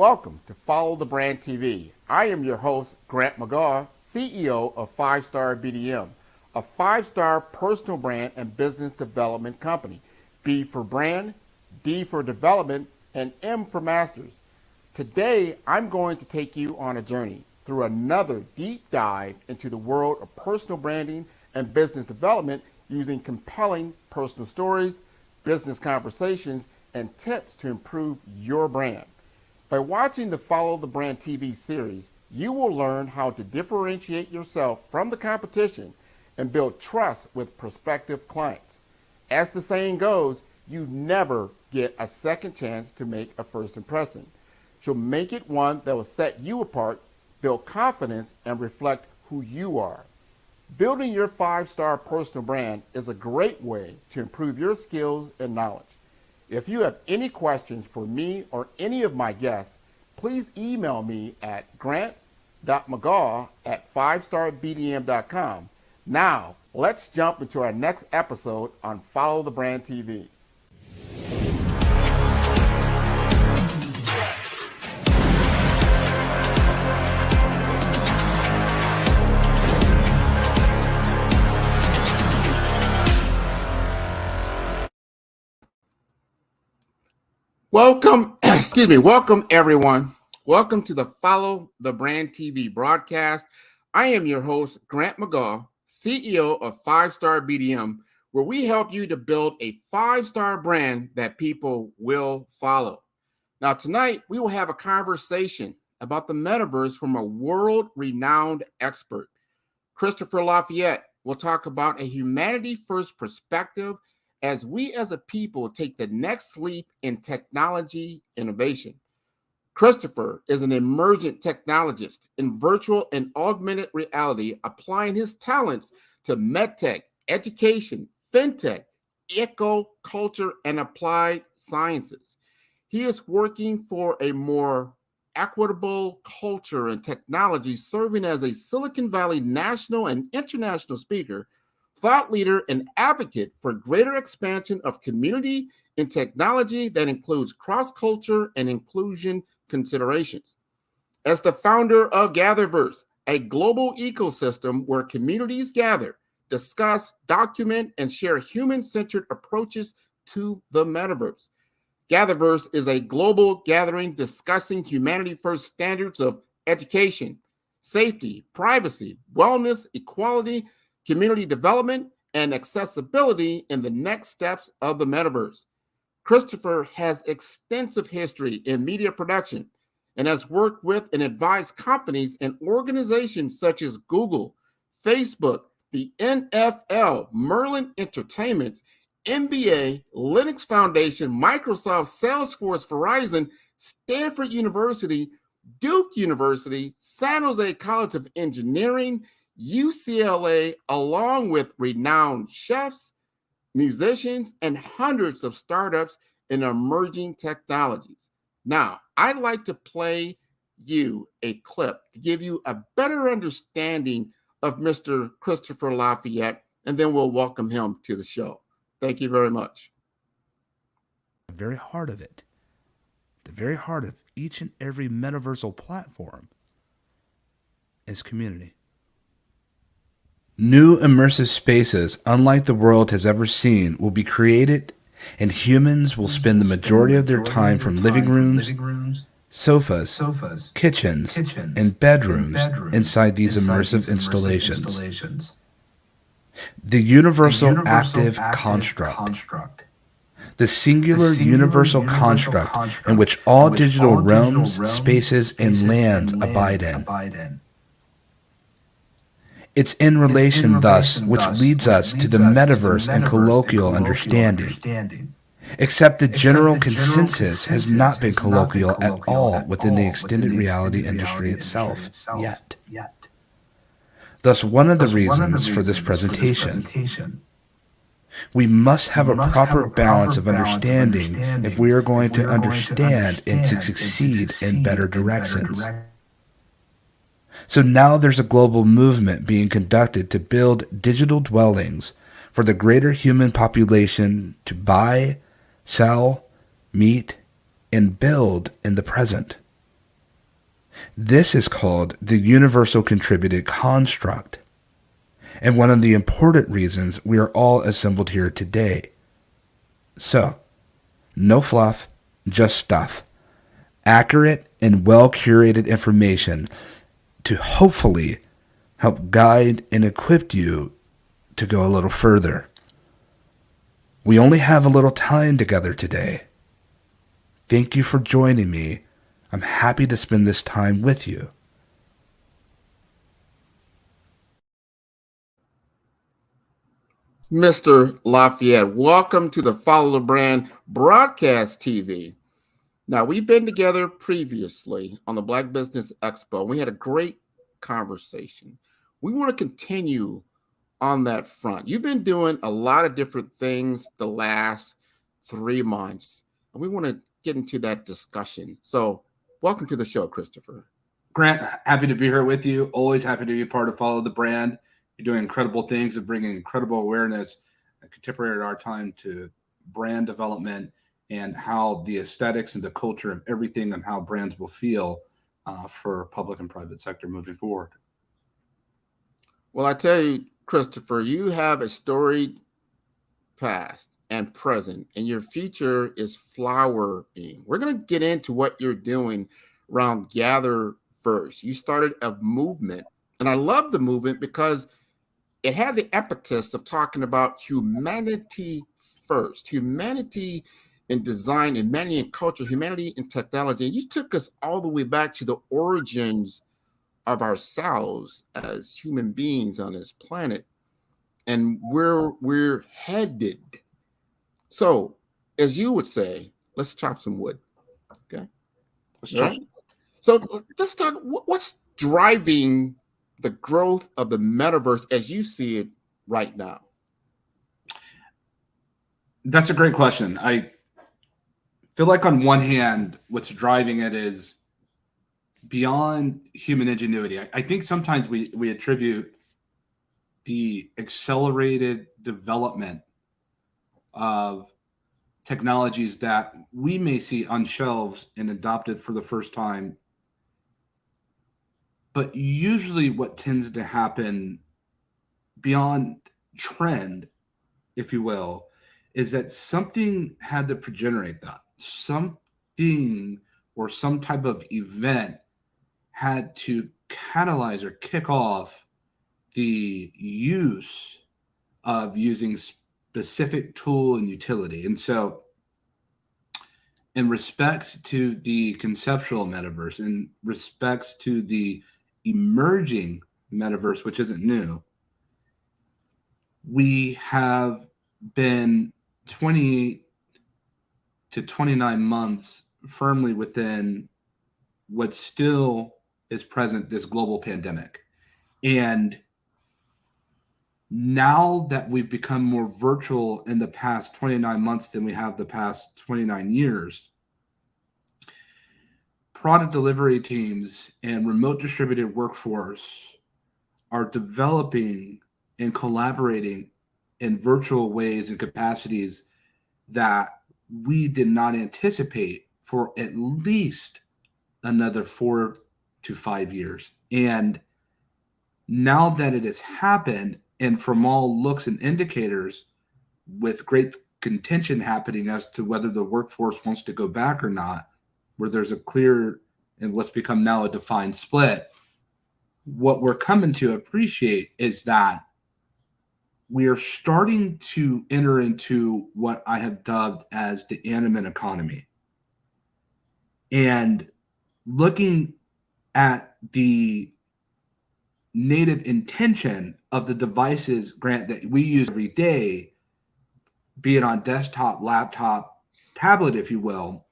welcome to Follow the Brand TV. I am your host, Grant McGaugh, CEO of STAR BDM, a 5-star personal brand and business development company. B for brand, D for development, and M for masters. Today, I'm going to take you on a journey through another deep dive into the world of personal branding and business development using compelling personal stories, business conversations, and tips to improve your brand. By watching the Follow the Brand TV series, you will learn how to differentiate yourself from the competition and build trust with prospective clients. As the saying goes, you never get a second chance to make a first impression. So make it one that will set you apart, build confidence, and reflect who you are. Building your 5-star personal brand is a great way to improve your skills and knowledge. If you have any questions for me or any of my guests, please email me at grant.mcgaugh@5starbdm.com. Now, let's jump into our next episode on Follow the Brand TV. Welcome everyone. Welcome to the Follow the Brand TV broadcast. I am your host, Grant McGaugh, CEO of 5-Star BDM, where we help you to build a 5-star brand that people will follow. Now, tonight, we will have a conversation about the metaverse from a world-renowned expert. Christopher Lafayette will talk about a humanity-first perspective as we as a people take the next leap in technology innovation. Christopher is an emergent technologist in virtual and augmented reality, applying his talents to Medtech, education, FinTech, culture, and applied sciences. He is working for a more equitable culture and technology, serving as a Silicon Valley national and international speaker, thought leader, and advocate for greater expansion of community in technology that includes cross-culture and inclusion considerations. As the founder of gatherverse, a global ecosystem where communities gather, discuss, document, and share human-centered approaches to the metaverse. Gatherverse is a global gathering discussing humanity-first standards of education, safety, privacy, wellness, equality, community development, and accessibility in the next steps of the metaverse. Christopher has extensive history in media production and has worked with and advised companies and organizations such as Google, Facebook, the NFL, Merlin Entertainment, NBA, Linux Foundation, Microsoft, Salesforce, Verizon, Stanford University, Duke University, San Jose College of Engineering, UCLA, along with renowned chefs, musicians, and hundreds of startups in emerging technologies. Now, I'd like to play you a clip to give you a better understanding of Mr. Christopher Lafayette, and then we'll welcome him to the show. Thank you very much. The very heart of it, the very heart of each and every metaversal platform is community. New immersive spaces, unlike the world has ever seen, will be created, and humans will spend the majority of their time from living rooms, sofas, kitchens, and bedrooms inside these immersive installations. The universal active construct. The singular universal construct in which all digital realms, spaces, and lands abide in. It's in relation, thus, which leads us to the metaverse and colloquial understanding. Except the general consensus has not been colloquial at all within the extended reality industry itself, yet. Thus, one of the reasons for this presentation. We must have a proper balance of understanding if we are going to understand and to succeed in better directions. So now there's a global movement being conducted to build digital dwellings for the greater human population to buy, sell, meet, and build in the present. This is called the universal contributed construct, and one of the important reasons we are all assembled here today. So, no fluff, just stuff. Accurate and well-curated information to hopefully help guide and equip you to go a little further. We only have a little time together today. Thank you for joining me. I'm happy to spend this time with you. Mr. Lafayette, welcome to the Follow the Brand broadcast TV. Now, we've been together previously on the Black Business Expo, and we had a great conversation. We want to continue on that front. You've been doing a lot of different things the last 3 months, and we want to get into that discussion. So, welcome to the show, Christopher. Grant, happy to be here with you. Always happy to be part of Follow the Brand. You're doing incredible things and bringing incredible awareness contemporary at our time to brand development and how the aesthetics and the culture of everything and how brands will feel for public and private sector moving forward. Well, I tell you, Christopher, you have a storied past and present, and your future is flowering. We're going to get into what you're doing around gatherverse. You started a movement, and I love the movement because it had the impetus of talking about humanity first, humanity in design, humanity in culture, humanity in technology. And you took us all the way back to the origins of ourselves as human beings on this planet and where we're headed. So, as you would say, let's chop some wood. Okay. Let's chop. Right? So let's start. What's driving the growth of the metaverse as you see it right now? That's a great question. I feel like on one hand, what's driving it is beyond human ingenuity. I think sometimes we attribute the accelerated development of technologies that we may see on shelves and adopted for the first time. But usually what tends to happen beyond trend, if you will, is that something had to generate that. Something or some type of event had to catalyze or kick off the use of using specific tool and utility. And so in respects to the conceptual metaverse, in respects to the emerging metaverse, which isn't new, we have been 28 to 29 months firmly within what still is present, this global pandemic. And now that we've become more virtual in the past 29 months than we have the past 29 years, product delivery teams and remote distributed workforce are developing and collaborating in virtual ways and capacities that we did not anticipate for at least another 4 to 5 years. And now that it has happened, and from all looks and indicators, with great contention happening as to whether the workforce wants to go back or not, where there's a clear and what's become now a defined split, what we're coming to appreciate is that we are starting to enter into what I have dubbed as the animate economy. And looking at the native intention of the devices, Grant, that we use every day, be it on desktop, laptop, tablet, if you will,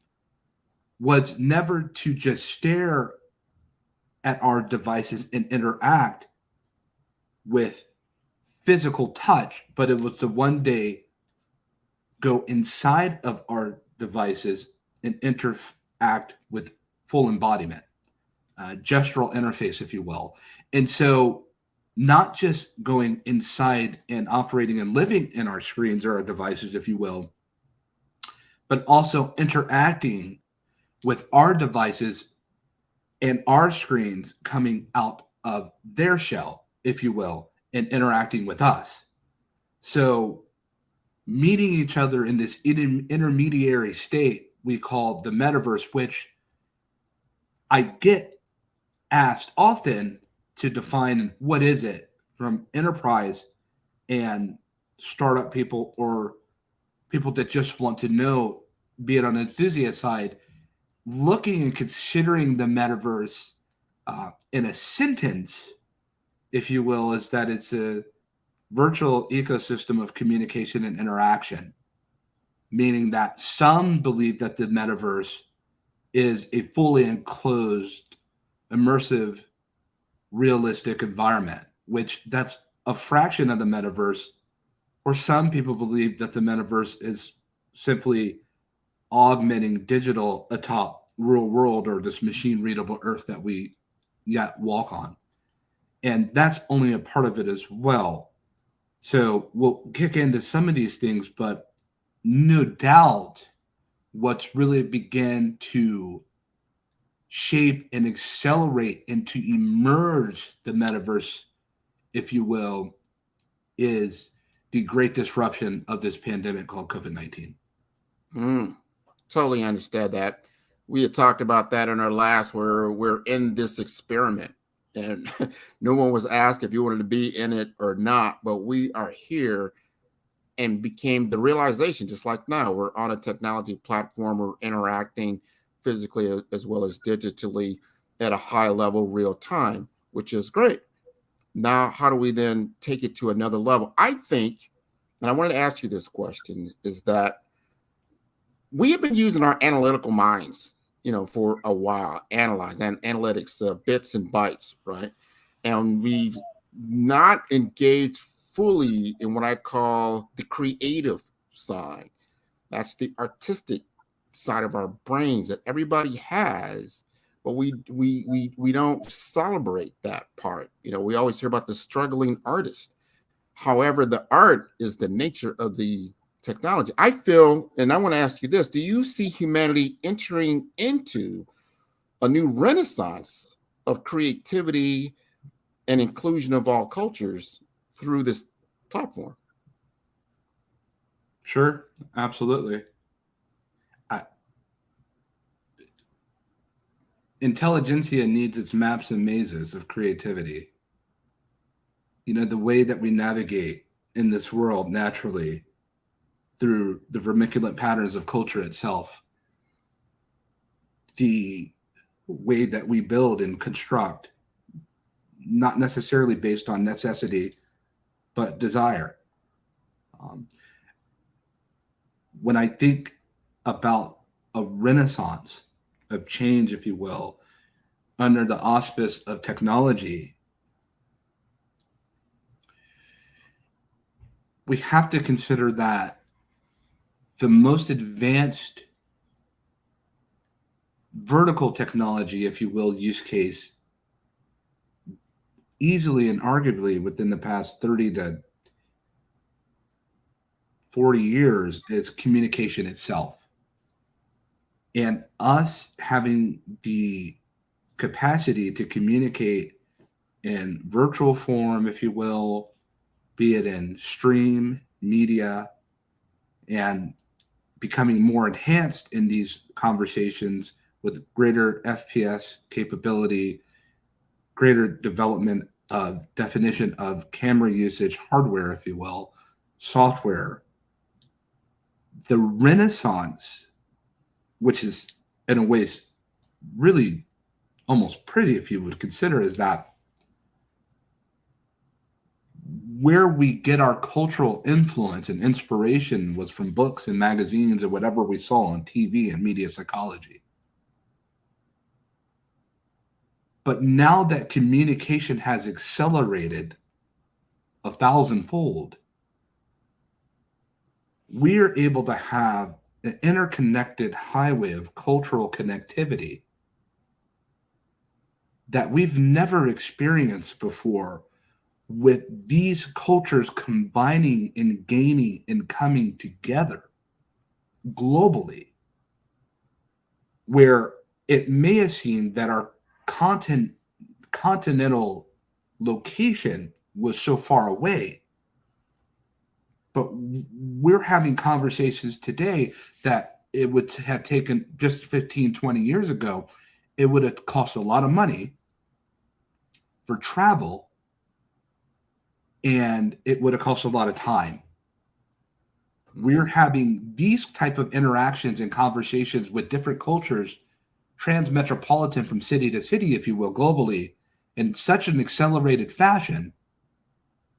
was never to just stare at our devices and interact with physical touch, but it was to one day go inside of our devices and interact with full embodiment, gestural interface, if you will. And so not just going inside and operating and living in our screens or our devices, if you will, but also interacting with our devices and our screens coming out of their shell, if you will, and interacting with us. So meeting each other in this intermediary state we call the metaverse, which I get asked often to define what is it from enterprise and startup people or people that just want to know, be it on the enthusiast side, looking and considering the metaverse in a sentence, if you will, is that it's a virtual ecosystem of communication and interaction, meaning that some believe that the metaverse is a fully enclosed, immersive, realistic environment, which that's a fraction of the metaverse. Or some people believe that the metaverse is simply augmenting digital atop real world or this machine readable earth that we yet walk on. And that's only a part of it as well. So we'll kick into some of these things, but no doubt what's really began to shape and accelerate and to emerge the metaverse, if you will, is the great disruption of this pandemic called COVID-19. Totally understand that. We had talked about that in our last, where we're in this experiment and no one was asked if you wanted to be in it or not, but we are here, and became the realization, just like now, we're on a technology platform, we're interacting physically as well as digitally at a high level, real time, which is great. Now, how do we then take it to another level? I think, and I wanted to ask you this question, is that we have been using our analytical minds, for a while, analyze and analytics, bits and bytes, right? And we've not engaged fully in what I call the creative side. That's the artistic side of our brains that everybody has, but we don't celebrate that part. We always hear about the struggling artist. However, the art is the nature of the technology. I feel, and I want to ask you this, do you see humanity entering into a new renaissance of creativity and inclusion of all cultures through this platform? Sure, absolutely. Intelligentsia needs its maps and mazes of creativity. The way that we navigate in this world naturally through the vermiculate patterns of culture itself, the way that we build and construct, not necessarily based on necessity, but desire. When I think about a renaissance of change, if you will, under the auspice of technology, we have to consider that the most advanced vertical technology, if you will, use case easily and arguably within the past 30 to 40 years is communication itself. And us having the capacity to communicate in virtual form, if you will, be it in stream, media, and becoming more enhanced in these conversations with greater FPS capability, greater development of definition of camera usage, hardware, if you will, software. The renaissance, which is in a way really almost pretty, if you would consider, is that where we get our cultural influence and inspiration was from books and magazines and whatever we saw on TV and media psychology. But now that communication has accelerated 1,000-fold, we're able to have an interconnected highway of cultural connectivity that we've never experienced before, with these cultures combining and gaining and coming together globally, where it may have seemed that our continental location was so far away. But we're having conversations today that it would have taken just 15, 20 years ago. It would have cost a lot of money for travel, and it would have cost a lot of time. We're having these type of interactions and conversations with different cultures, transmetropolitan from city to city, if you will, globally, in such an accelerated fashion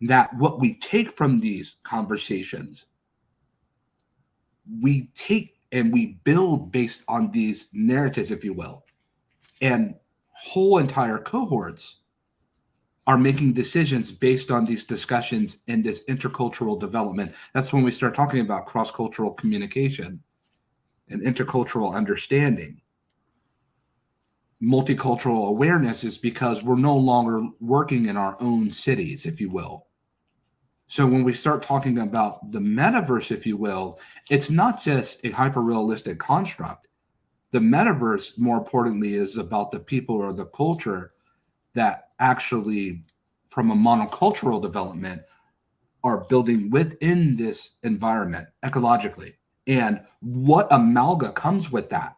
that what we take from these conversations, we take and we build based on these narratives, if you will. And whole entire cohorts are making decisions based on these discussions and this intercultural development. That's when we start talking about cross-cultural communication and intercultural understanding. Multicultural awareness is because we're no longer working in our own cities, if you will. So when we start talking about the metaverse, if you will, it's not just a hyper-realistic construct. The metaverse, more importantly, is about the people or the culture that actually, from a monocultural development, are building within this environment ecologically. And what amalgam comes with that?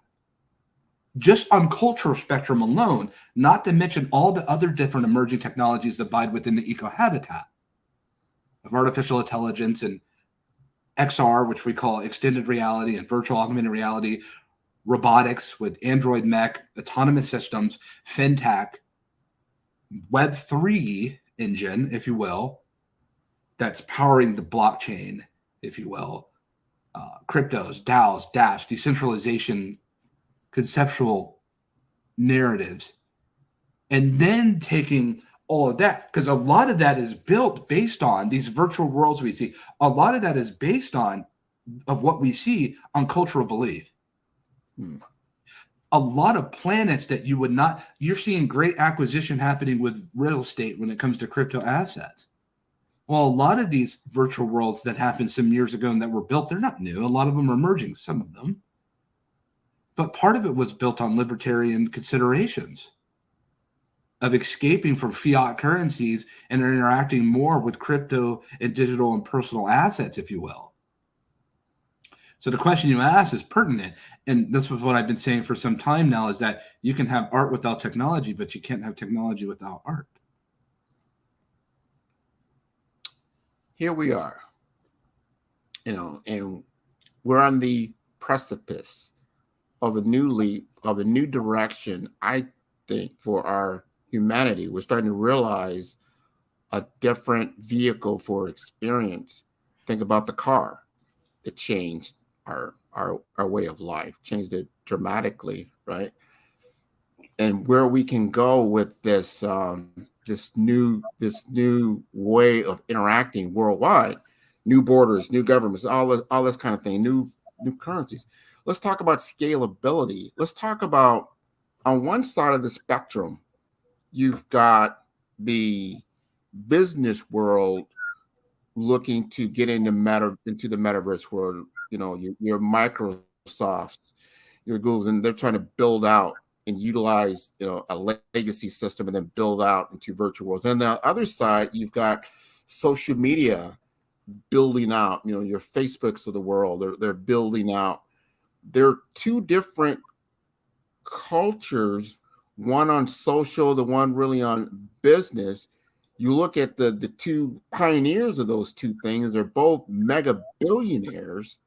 Just on cultural spectrum alone, not to mention all the other different emerging technologies that abide within the eco-habitat of artificial intelligence and XR, which we call extended reality and virtual augmented reality, robotics with Android mech, autonomous systems, FinTech, Web3 engine, if you will, that's powering the blockchain, if you will, cryptos, DAOs, dApps, decentralization, conceptual narratives, and then taking all of that, because a lot of that is built based on these virtual worlds we see. A lot of that is based on of what we see on cultural belief. A lot of planets that you would not, you're seeing great acquisition happening with real estate when it comes to crypto assets. Well, a lot of these virtual worlds that happened some years ago and that were built, they're not new. A lot of them are emerging, some of them. But part of it was built on libertarian considerations of escaping from fiat currencies and interacting more with crypto and digital and personal assets, if you will. So the question you asked is pertinent. And this was what I've been saying for some time now, is that you can have art without technology, but you can't have technology without art. Here we are, and we're on the precipice of a new leap, of a new direction, I think, for our humanity. We're starting to realize a different vehicle for experience. Think about the car. It changed our way of life, changed it dramatically, right? And where we can go with this this new way of interacting worldwide, new borders, new governments, all this kind of thing, new currencies. Let's talk about scalability. Let's talk about, on one side of the spectrum, you've got the business world looking to get into the metaverse world. Your Microsofts, your Googles, and they're trying to build out and utilize a legacy system and then build out into virtual worlds. And on the other side, you've got social media building out, your Facebooks of the world. They're building out. There are two different cultures, one on social, the one really on business. You look at the two pioneers of those two things, they're both mega billionaires.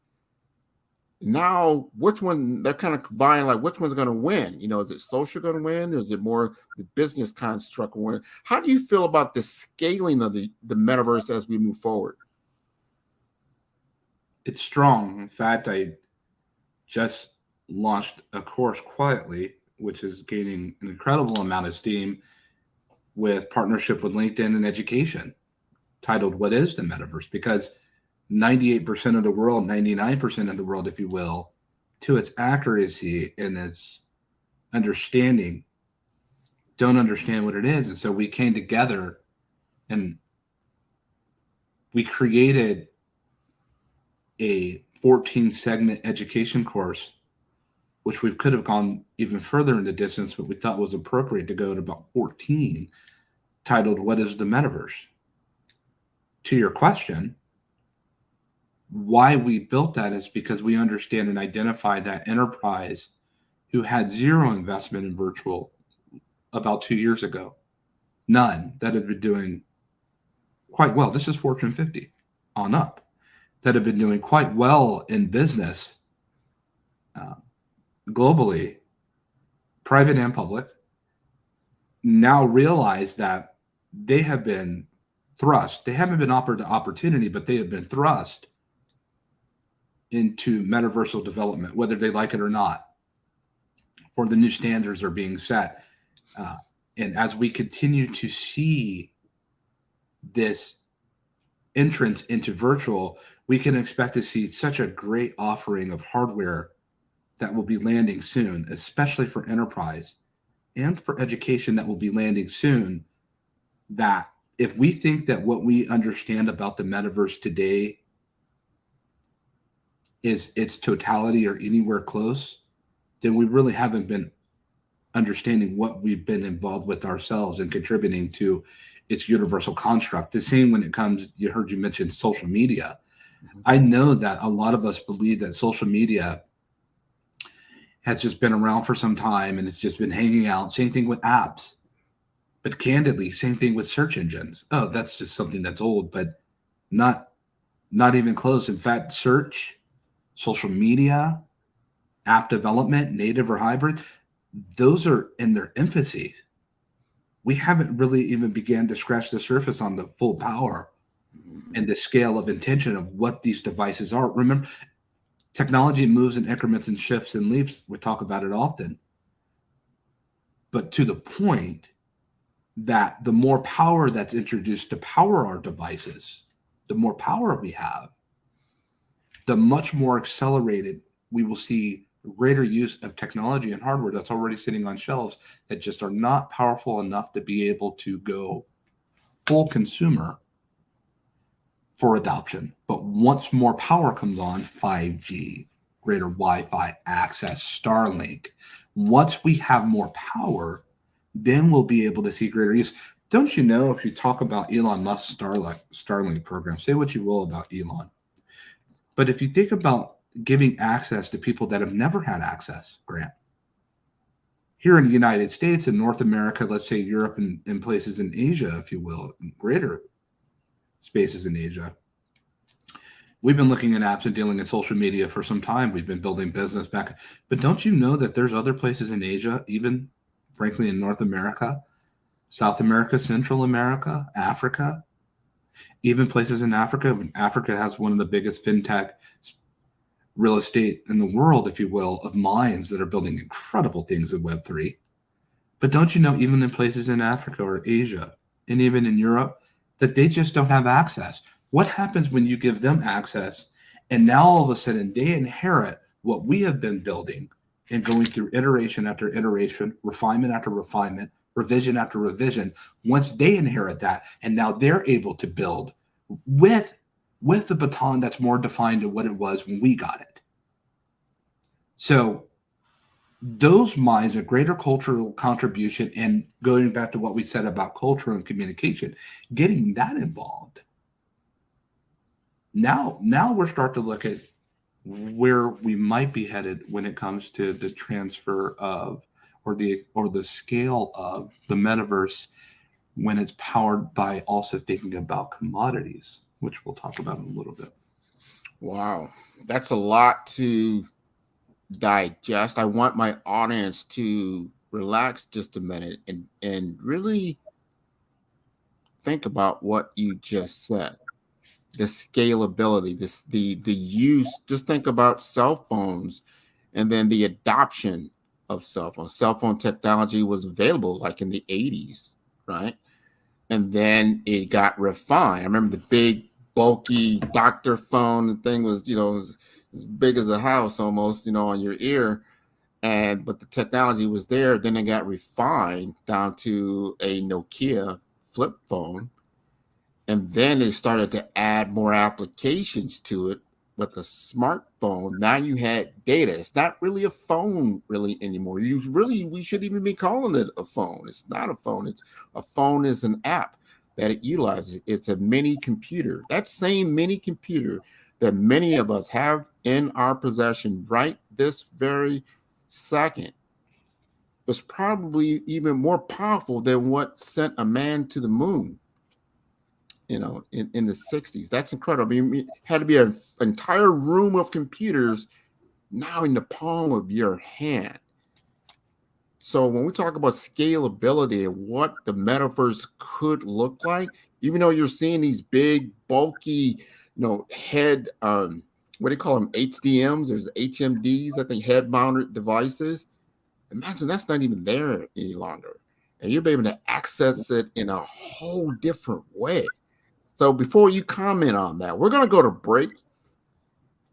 Now, which one, they're kind of vying, like, which one's going to win? Is it social going to win? Or is it more the business construct win? How do you feel about the scaling of the metaverse as we move forward? It's strong. In fact, I just launched a course quietly, which is gaining an incredible amount of steam, with partnership with LinkedIn and education, titled "What is the Metaverse?" Because 98% of the world, 99% of the world, if you will, to its accuracy and its understanding, don't understand what it is. And so we came together and we created a 14-segment education course which we could have gone even further into distance, but we thought was appropriate to go to about 14, titled What is the Metaverse? To your question, why we built that is because we understand and identify that enterprise who had zero investment in virtual about 2 years ago, none, that had been doing quite well. This is Fortune 50 on up, that have been doing quite well in business globally, private and public, now realize that they have been thrust. They haven't been offered the opportunity, but they have been thrust into metaversal development, whether they like it or not, or the new standards are being set. And as we continue to see this entrance into virtual, we can expect to see such a great offering of hardware that will be landing soon, especially for enterprise and for education that will be landing soon, that if we think that what we understand about the metaverse today is its totality or anywhere close, then we really haven't been understanding what we've been involved with ourselves and contributing to its universal construct. The same when it comes, you heard you mention social media. Mm-hmm. I know that a lot of us believe that social media has just been around for some time and it's just been hanging out. Same thing with apps. But candidly, same thing with search engines. Oh, that's just something that's old, but not even close. In fact, search, social media, app development, native or hybrid, those are in their infancy. We haven't really even began to scratch the surface on the full power and the scale of intention of what these devices are. Remember, technology moves in increments and shifts and leaps. We talk about it often. But to the point that the more power that's introduced to power our devices, the more power we have, the much more accelerated we will see greater use of technology and hardware that's already sitting on shelves that just are not powerful enough to be able to go full consumer for adoption. But once more power comes on, 5G, greater Wi-Fi access, Starlink, once we have more power, then we'll be able to see greater use. Don't you know, if you talk about Elon Musk's Starlink program, say what you will about Elon, but if you think about giving access to people that have never had access, Grant, here in the United States and North America, let's say Europe and places in Asia, if you will, greater spaces in Asia, we've been looking at apps and dealing in social media for some time. We've been building business back. But don't you know that there's other places in Asia, even frankly in North America, South America, Central America, Africa, even places in Africa. Africa has one of the biggest FinTech real estate in the world, if you will, of minds that are building incredible things in Web3. But don't you know, even in places in Africa or Asia, and even in Europe, that they just don't have access? What happens when you give them access and now all of a sudden they inherit what we have been building and going through iteration after iteration, refinement after refinement, revision after revision? Once they inherit that, and now they're able to build with the baton that's more defined than what it was when we got it. So those minds, a greater cultural contribution, and going back to what we said about culture and communication, getting that involved. Now we're starting to look at where we might be headed when it comes to the transfer of or the scale of the metaverse when it's powered by also thinking about commodities, which we'll talk about in a little bit. Wow, that's a lot to digest. I want my audience to relax just a minute and really think about what you just said. The scalability, the use. Just think about cell phones and then the adoption of cell phones. Cell phone technology was available like in the 80s, right? And then it got refined. I remember the big, bulky doctor phone. The thing was, as big as a house almost, on your ear. But the technology was there. Then it got refined down to a Nokia flip phone. And then they started to add more applications to it with a smartphone, now you had data. It's not really a phone really anymore. We should even be calling it a phone. It's not a phone. A phone is an app that it utilizes. It's a mini computer. That same mini computer that many of us have in our possession right this very second was probably even more powerful than what sent a man to the moon, in the 60s. That's incredible. I mean, it had to be an entire room of computers now in the palm of your hand. So when we talk about scalability and what the metaverse could look like, even though you're seeing these big, bulky, head, what do you call them? HDMs, there's HMDs, I think, head-mounted devices. Imagine that's not even there any longer. And you'll be able to access it in a whole different way. So before you comment on that, we're going to go to break,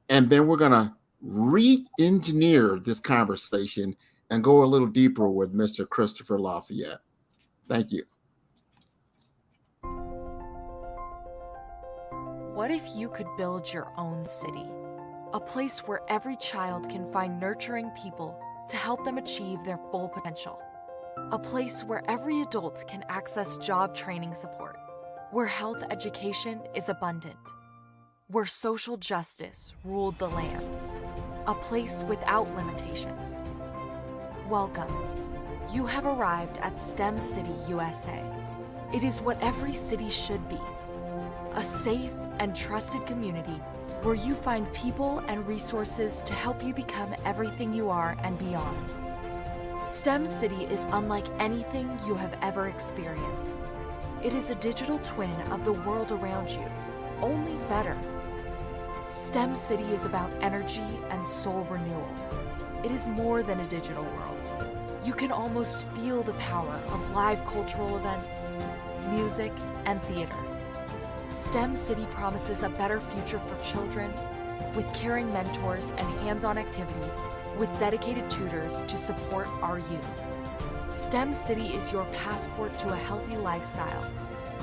and then we're going to re-engineer this conversation and go a little deeper with Mr. Christopher Lafayette. Thank you. What if you could build your own city? A place where every child can find nurturing people to help them achieve their full potential. A place where every adult can access job training support. Where health education is abundant. Where social justice ruled the land. A place without limitations. Welcome. You have arrived at STEM City, USA. It is what every city should be. A safe and trusted community where you find people and resources to help you become everything you are and beyond. STEM City is unlike anything you have ever experienced. It is a digital twin of the world around you, only better. STEM City is about energy and soul renewal. It is more than a digital world. You can almost feel the power of live cultural events, music, and theater. STEM City promises a better future for children with caring mentors and hands-on activities with dedicated tutors to support our youth. STEM City is your passport to a healthy lifestyle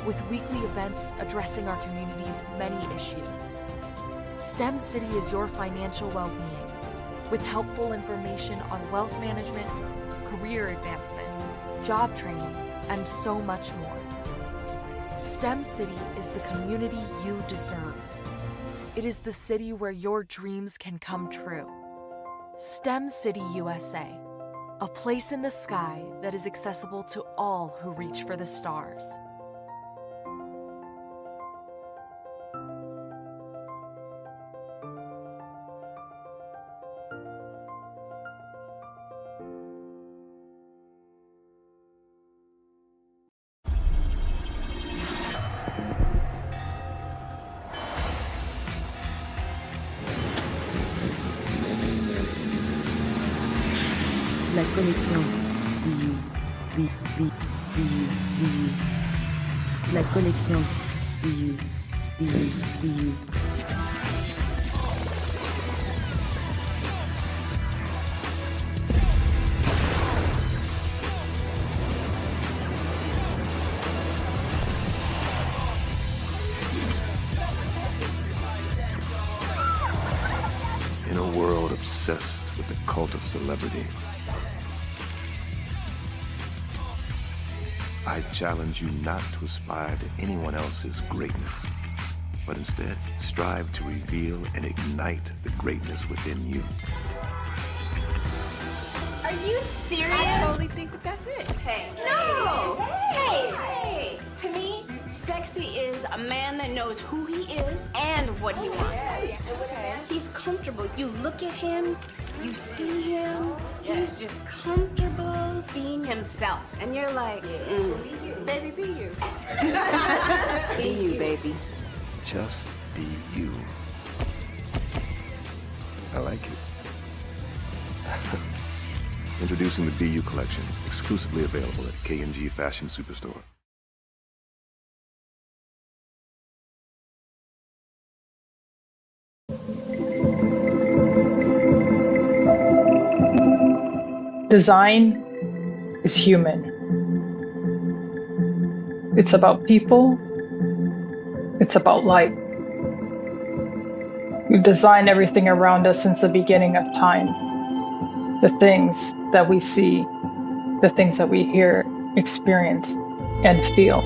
with weekly events addressing our community's many issues. STEM City is your financial well-being with helpful information on wealth management, career advancement, job training, and so much more. STEM City is the community you deserve. It is the city where your dreams can come true. STEM City USA, a place in the sky that is accessible to all who reach for the stars. La connexion BU. La connexion BU. In a world obsessed with the cult of celebrity, I challenge you not to aspire to anyone else's greatness, but instead strive to reveal and ignite the greatness within you. Are you serious? I totally think that's it. Hey. No! Hey! To me, sexy is a man that knows who he is and what he wants. Okay. He's comfortable. You look at him, you see him, he's just comfortable being himself. And you're like, Baby, be you. Be you, baby. Just be you. I like it. Introducing the BU collection, exclusively available at K&G Fashion Superstore. Design is human. It's about people. It's about life. We've designed everything around us since the beginning of time. The things that we see, the things that we hear, experience, and feel.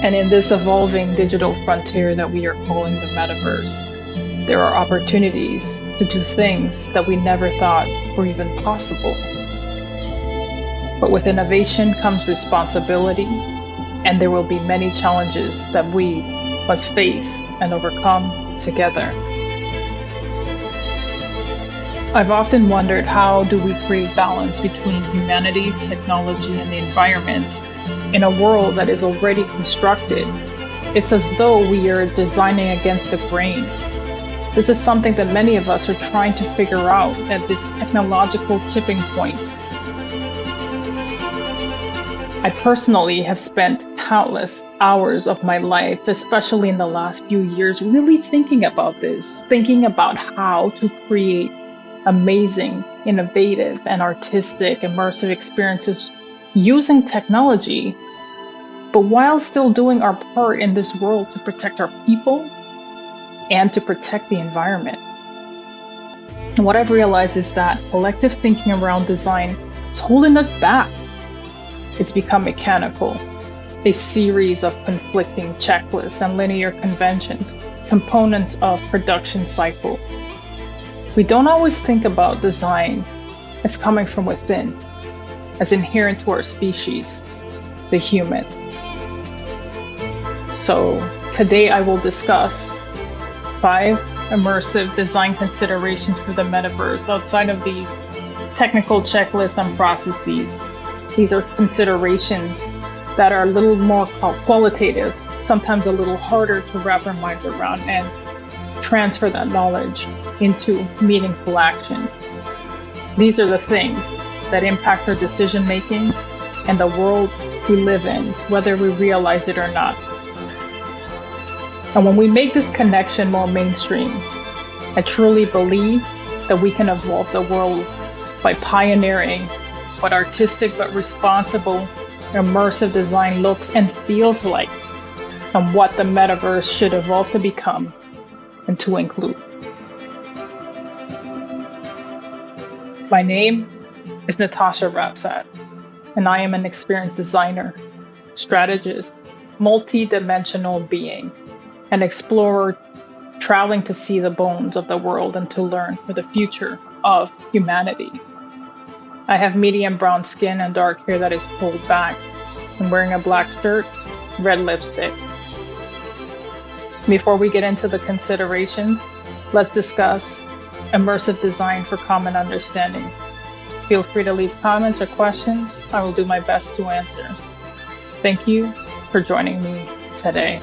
And in this evolving digital frontier that we are calling the Metaverse, there are opportunities to do things that we never thought were even possible. But with innovation comes responsibility, and there will be many challenges that we must face and overcome together. I've often wondered, how do we create balance between humanity, technology, and the environment in a world that is already constructed? It's as though we are designing against the grain. This is something that many of us are trying to figure out at this technological tipping point. I personally have spent countless hours of my life, especially in the last few years, really thinking about this, thinking about how to create amazing, innovative, and artistic, immersive experiences using technology, but while still doing our part in this world to protect our people and to protect the environment. And what I've realized is that collective thinking around design is holding us back. It's become mechanical, a series of conflicting checklists and linear conventions, components of production cycles. We don't always think about design as coming from within, as inherent to our species, the human. So today I will discuss 5 immersive design considerations for the metaverse outside of these technical checklists and processes. These are considerations that are a little more qualitative, sometimes a little harder to wrap our minds around and transfer that knowledge into meaningful action. These are the things that impact our decision making and the world we live in, whether we realize it or not. And when we make this connection more mainstream, I truly believe that we can evolve the world by pioneering what artistic but responsible, immersive design looks and feels like, and what the metaverse should evolve to become and to include. My name is Natasha Rapsat, and I am an experienced designer, strategist, multi-dimensional being, an explorer traveling to see the bones of the world and to learn for the future of humanity. I have medium brown skin and dark hair that is pulled back. I'm wearing a black shirt, red lipstick. Before we get into the considerations, let's discuss immersive design for common understanding. Feel free to leave comments or questions. I will do my best to answer. Thank you for joining me today.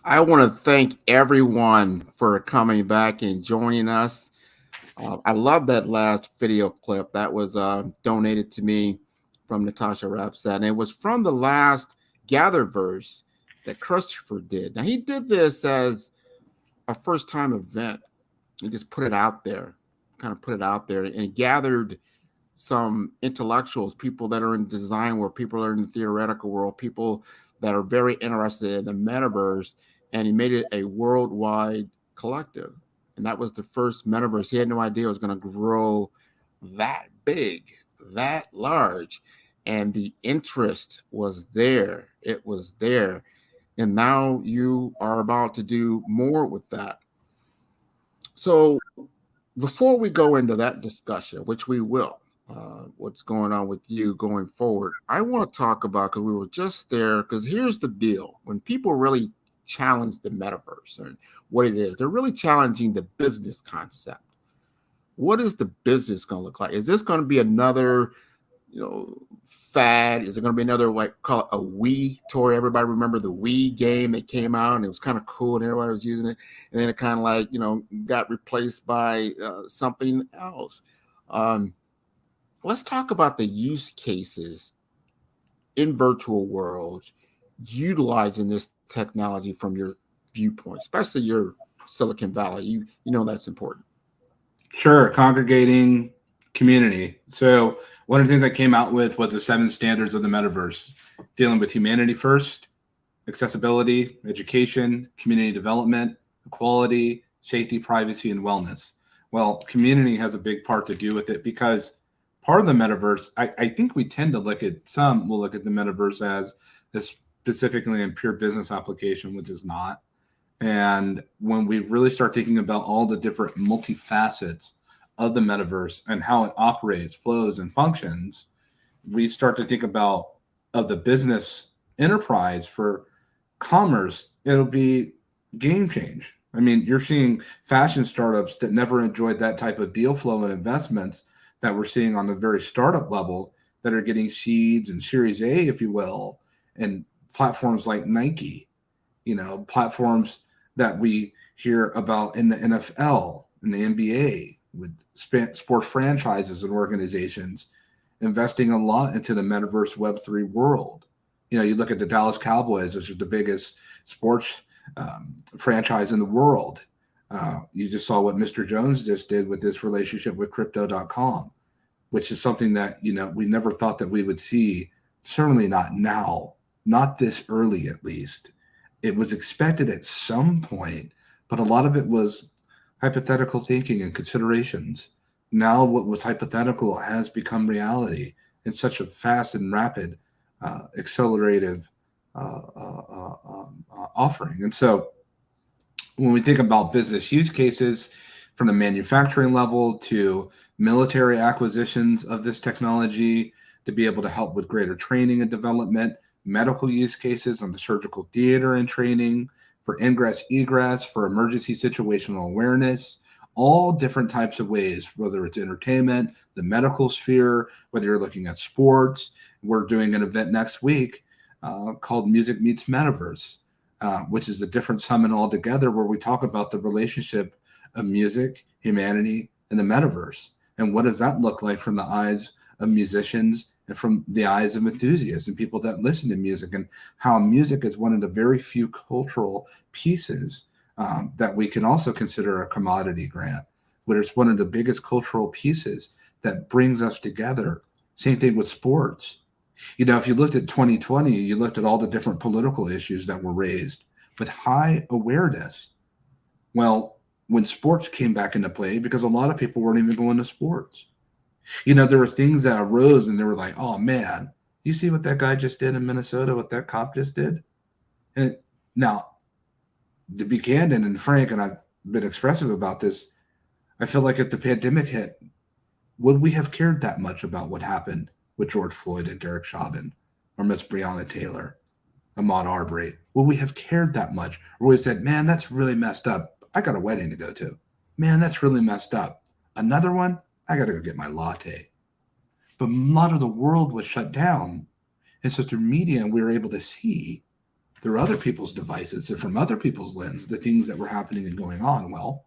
I want to thank everyone for coming back and joining us. I love that last video clip that was donated to me from Natasha Rapsat, and it was from the last gatherverse that Christopher did. Now, he did this as a first-time event. He just put it out there, and gathered some intellectuals, people that are in design world, people that are in the theoretical world, people that are very interested in the metaverse, and he made it a worldwide collective. And that was the first metaverse. He had no idea it was going to grow that big, that large. And the interest was there. It was there. And now you are about to do more with that. So before we go into that discussion, which we will, what's going on with you going forward, I want to talk about, because we were just there, because here's the deal. When people really challenge the metaverse and what it is, they're really challenging the business concept. What is the business going to look like? Is this going to be another, fad? Is it going to be another, call it a Wii toy? Everybody remember the Wii game that came out and it was kind of cool and everybody was using it, and then it kind of got replaced by something else. Let's talk about the use cases in virtual worlds utilizing this technology from your viewpoint, especially your Silicon Valley? You know that's important. Sure, congregating community. So one of the things I came out with was the 7 standards of the metaverse, dealing with humanity first, accessibility, education, community development, equality, safety, privacy, and wellness. Well, community has a big part to do with it because part of the metaverse, I think we tend to look at we'll look at the metaverse as this specifically in pure business application, which is not. And when we really start thinking about all the different multifacets of the metaverse and how it operates, flows, and functions, we start to think about of the business enterprise for commerce, it'll be game change. I mean, you're seeing fashion startups that never enjoyed that type of deal flow and investments that we're seeing on the very startup level that are getting seeds and Series A, if you will, and platforms like Nike, platforms that we hear about in the NFL and the NBA with sports franchises and organizations investing a lot into the metaverse Web3 world. You look at the Dallas Cowboys, which is the biggest sports franchise in the world. You just saw what Mr. Jones just did with this relationship with crypto.com, which is something that, we never thought that we would see, certainly not now, not this early at least. It was expected at some point, but a lot of it was hypothetical thinking and considerations. Now what was hypothetical has become reality in such a fast and rapid, accelerative offering. And so when we think about business use cases from the manufacturing level to military acquisitions of this technology to be able to help with greater training and development, medical use cases on the surgical theater and training, for ingress, egress, for emergency situational awareness, all different types of ways, whether it's entertainment, the medical sphere, whether you're looking at sports. We're doing an event next week called Music Meets Metaverse, which is a different summit altogether where we talk about the relationship of music, humanity, and the metaverse. And what does that look like from the eyes of musicians and from the eyes of enthusiasts and people that listen to music, and how music is one of the very few cultural pieces that we can also consider a commodity, Grant, but it's one of the biggest cultural pieces that brings us together. Same thing with sports. If you looked at 2020, you looked at all the different political issues that were raised with high awareness. Well, when sports came back into play, because a lot of people weren't even going to sports, there were things that arose and they were like, oh man, you see what that guy just did in Minnesota, what that cop just did? And now, to be candid and frank, and I've been expressive about this, I feel like if the pandemic hit, would we have cared that much about what happened with George Floyd and Derek Chauvin or Miss Breonna Taylor, Ahmaud Arbery? Would we have cared that much? Or we said, man, that's really messed up. I got a wedding to go to. Man, that's really messed up. Another one, I got to go get my latte. But a lot of the world was shut down. And so through media, we were able to see through other people's devices and from other people's lens, the things that were happening and going on. Well,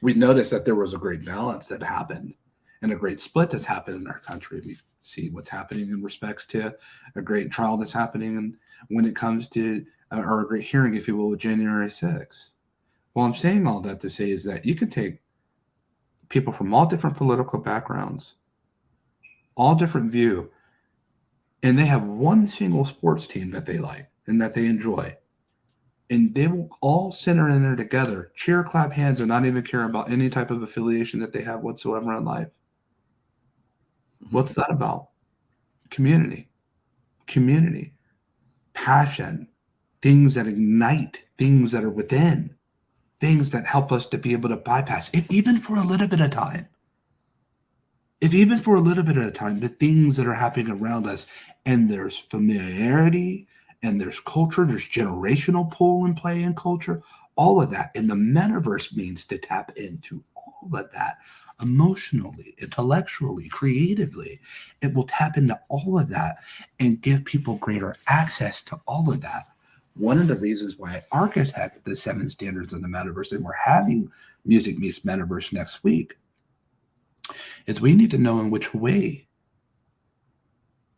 we noticed that there was a great balance that happened and a great split that's happened in our country. We see what's happening in respects to a great trial that's happening and when it comes to, or a great hearing, if you will, with January 6th. Well, I'm saying all that to say is that you can take people from all different political backgrounds, all different view, and they have one single sports team that they like and that they enjoy. And they will all center in there together, cheer, clap hands, and not even care about any type of affiliation that they have whatsoever in life. What's that about? Community, passion, things that ignite, things that are within, things that help us to be able to bypass, if even for a little bit of time. The things that are happening around us, and there's familiarity, and there's culture, there's generational pull and play in culture, all of that. And the metaverse means to tap into all of that emotionally, intellectually, creatively. It will tap into all of that and give people greater access to all of that. One of the reasons why I architect the 7 standards of the metaverse, and we're having Music Meets Metaverse next week, is we need to know in which way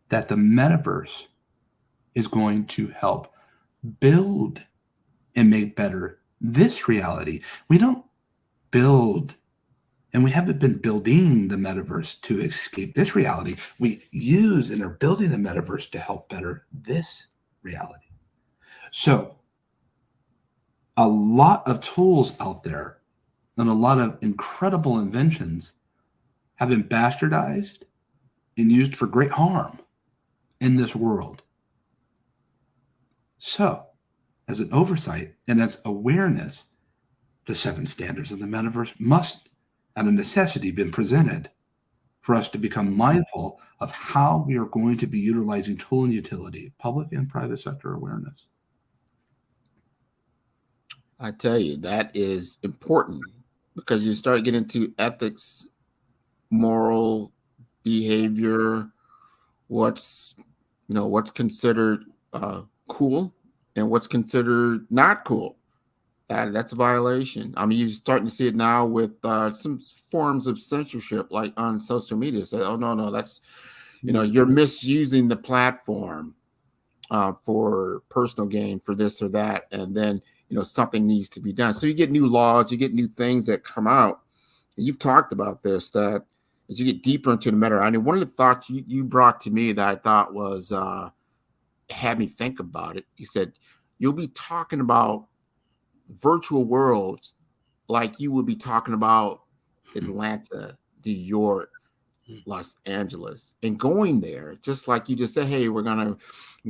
that the metaverse is going to help build and make better this reality. We don't build, and we haven't been building the metaverse to escape this reality. We use and are building the metaverse to help better this reality. So a lot of tools out there and a lot of incredible inventions have been bastardized and used for great harm in this world. So, as an oversight and as awareness, the 7 standards of the metaverse must, out of necessity, been presented for us to become mindful of how we are going to be utilizing tool and utility, public and private sector awareness. I tell you, that is important because you start getting into ethics, moral behavior, what's considered cool and what's considered not cool. That's a violation. I mean, you're starting to see it now with some forms of censorship, like on social media. Say, oh no, that's you're misusing the platform for personal gain, for this or that, and then something needs to be done. So you get new laws, you get new things that come out. And you've talked about this, that as you get deeper into the matter. I mean, one of the thoughts you brought to me that I thought was had me think about it. You said you'll be talking about virtual worlds like you would be talking about Atlanta, New York, Los Angeles, and going there, just like you just said, hey, we're gonna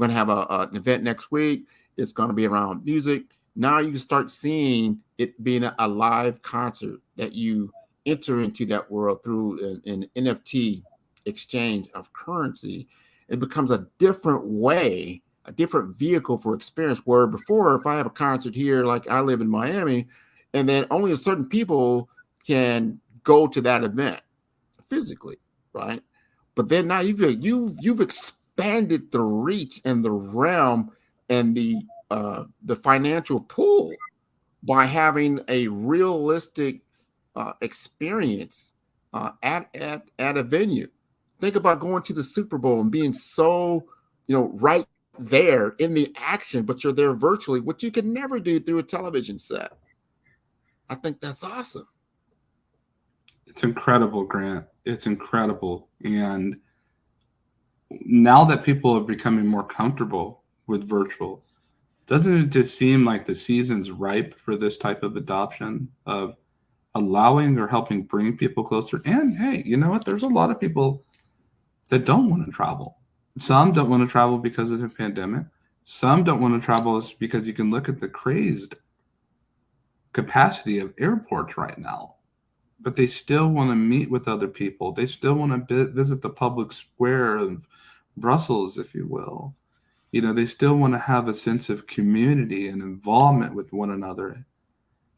have an event next week. It's gonna be around music. Now you start seeing it being a live concert that you enter into that world through an NFT exchange of currency. It becomes a different way, a different vehicle for experience, where before, if I have a concert here, like I live in Miami, and then only a certain people can go to that event physically, right? But then now you've expanded the reach and the realm and the financial pool by having a realistic experience at a venue. Think about going to the Super Bowl and being so right there in the action, but you're there virtually, which you can never do through a television set. I think that's awesome. It's incredible, Grant. It's incredible. And now that people are becoming more comfortable with virtual, doesn't it just seem like the season's ripe for this type of adoption of allowing or helping bring people closer? And hey, you know what? There's a lot of people that don't want to travel. Some don't want to travel because of the pandemic. Some don't want to travel because you can look at the crazed capacity of airports right now. But they still want to meet with other people. They still want to visit the public square of Brussels, if you will. They still want to have a sense of community and involvement with one another.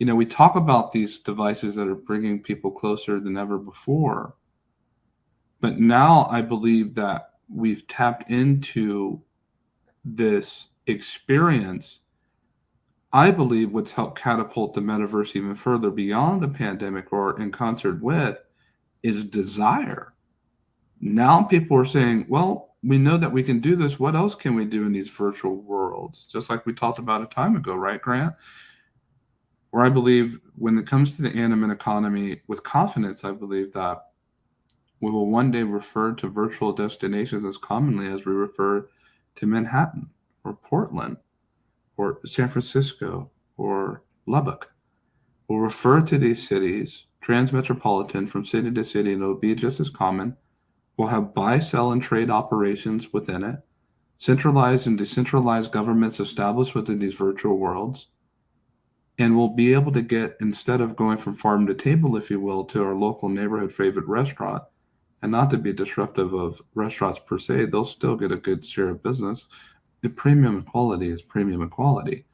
We talk about these devices that are bringing people closer than ever before. But now I believe that we've tapped into this experience. I believe what's helped catapult the metaverse even further beyond the pandemic, or in concert with, is desire. Now people are saying, well, we know that we can do this. What else can we do in these virtual worlds? Just like we talked about a time ago, right, Grant? Where I believe when it comes to the animate economy, with confidence, I believe that we will one day refer to virtual destinations as commonly as we refer to Manhattan or Portland or San Francisco or Lubbock. We'll refer to these cities, transmetropolitan, from city to city, and it'll be just as common. We'll have buy, sell, and trade operations within it, centralized and decentralized governments established within these virtual worlds. And we'll be able to get, instead of going from farm to table, if you will, to our local neighborhood favorite restaurant, and not to be disruptive of restaurants per se, they'll still get a good share of business. The premium equality is premium equality.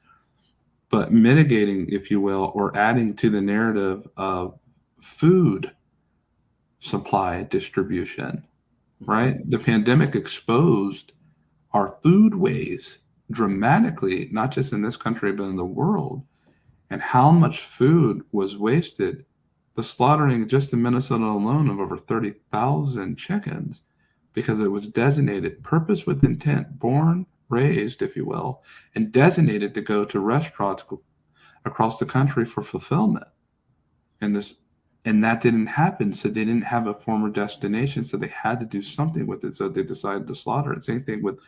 But mitigating, if you will, or adding to the narrative of food supply distribution, right? The pandemic exposed our foodways dramatically, not just in this country, but in the world, and how much food was wasted. The slaughtering just in Minnesota alone of over 30,000 chickens because it was designated purpose with intent, born, raised, if you will, and designated to go to restaurants across the country for fulfillment. And that didn't happen. So they didn't have a former destination. So they had to do something with it. So they decided to slaughter it. Same thing with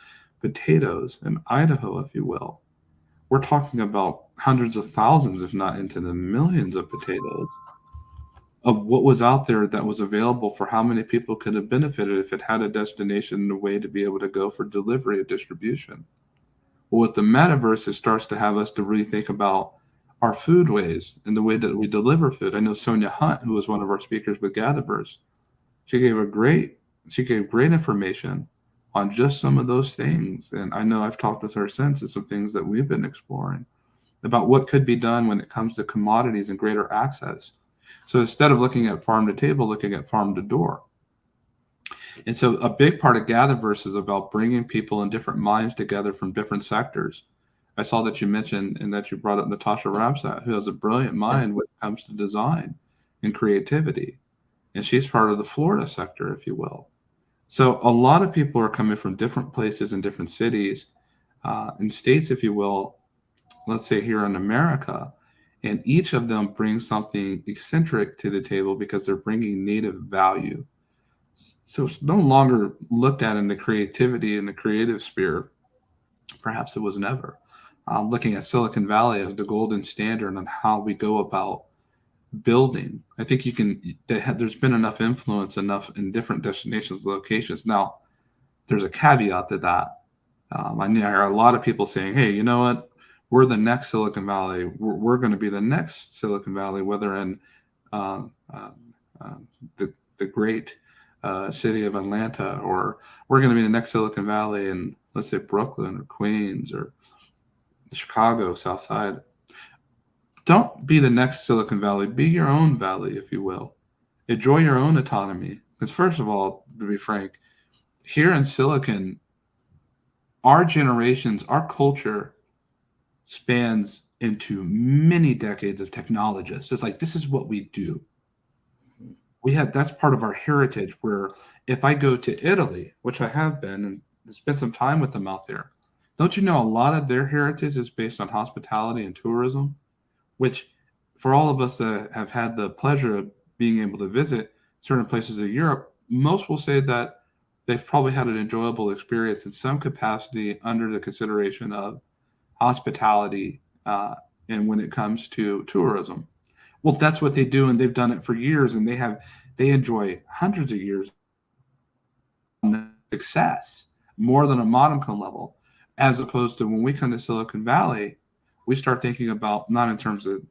potatoes in Idaho, if you will. We're talking about hundreds of thousands, if not into the millions of potatoes of what was out there that was available for how many people could have benefited if it had a destination and a way to be able to go for delivery or distribution. Well, with the metaverse, it starts to have us to really think about our food ways and the way that we deliver food. I know Sonia Hunt, who was one of our speakers with Gatherverse, she gave great information on just some of those things. And I know I've talked with her since and some things that we've been exploring about what could be done when it comes to commodities and greater access. So instead of looking at farm to table, looking at farm to door. And so a big part of Gatherverse is about bringing people in different minds together from different sectors. I saw that you mentioned and that you brought up Natasha Ramsat, who has a brilliant mind when it comes to design and creativity. And she's part of the Florida sector, if you will. So a lot of people are coming from different places and different cities and states, if you will, let's say here in America. And each of them brings something eccentric to the table because they're bringing native value. So it's no longer looked at in the creativity and the creative sphere. Perhaps it was never. Looking at Silicon Valley as the golden standard on how we go about building. I think there's been enough influence in different destinations, locations. Now, there's a caveat to that. I hear a lot of people saying, hey, you know what? We're the next Silicon Valley. We're going to be the next Silicon Valley, whether in the great city of Atlanta, or we're going to be the next Silicon Valley in, let's say, Brooklyn or Queens or Chicago, South Side. Don't be the next Silicon Valley. Be your own valley, if you will. Enjoy your own autonomy. Because first of all, to be frank, here in Silicon, our generations, our culture spans into many decades of technologists. It's like, this is what we do. That's part of our heritage, where if I go to Italy, which I have been and spent some time with them out there, don't you know a lot of their heritage is based on hospitality and tourism, which for all of us that have had the pleasure of being able to visit certain places of Europe, most will say that they've probably had an enjoyable experience in some capacity under the consideration of hospitality and when it comes to tourism. Well, that's what they do, and they've done it for years, and they enjoy hundreds of years of success, more than a modicum level, as opposed to when we come to Silicon Valley, we start thinking about, not in terms of